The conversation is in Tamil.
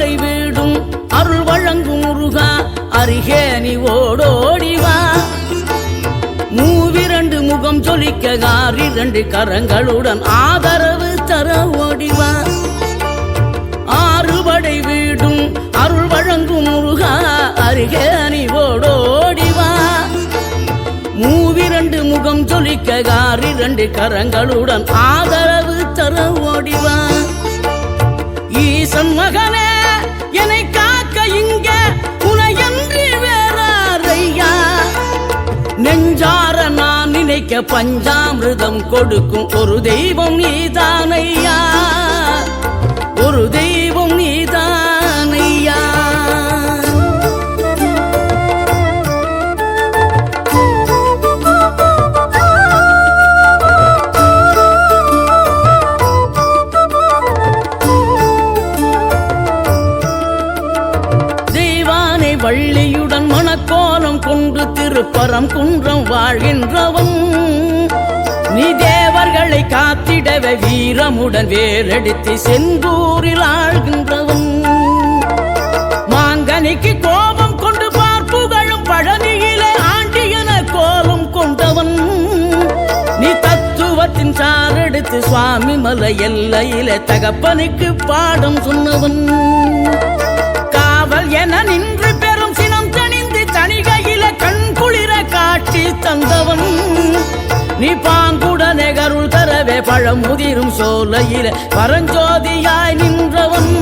ஆறுபடை வீடும் அருள் வழங்கும் முருகா அருகே நீ ஓடோடிவா. மூவிரண்டு முகம் ஜொலிக்க ஆறிரண்டு கரங்களுடன் ஆதரவு தர ஓடிவா. ஆறுபடை வீடும் அருள் வழங்கும் முருகா அருகே நீ ஓடோடிவா. மூவிரண்டு முகம் ஜொலிக்க ஆறிரண்டு கரங்களுடன் ஆதரவு தர ஓடிவா. ஈசன் மகனே என்னை காக்க இங்க உனையன்றி வேறாரையா. நெஞ்சார நான் நினைக்க பஞ்சாமிர்தம் கொடுக்கும் ஒரு தெய்வம் நீதானையா. ஒரு தெய்வம் நீதானையா. வள்ளியுடன் மணக்கோலம் கொண்டு திருப்பரம் குன்றம் வாழ்கின்றவன் நீ. தேவர்களை காத்திடவே வீரமுடன் வேலெடுத்து செந்தூரில் ஆழ்கின்றவன். மாங்கனிக்கு கோபம் கொண்டு பார்ப்புகளும் பழனியிலே ஆண்டியன கோலம் கொண்டவன் நீ. தத்துவத்தின் சாரெடுத்து சுவாமி மலை எல்லையிலே தகப்பனுக்கு பாடம் சொன்னவன். காவல் என நின்று பெரும் சினம் தணிந்து தணிகையில கண் குளிர காட்சி தந்தவன் நீ. பாங்குடனே கருள் தரவே பழமுதிரும் சோலையில பரஞ்சோதியாய் நின்றவன்.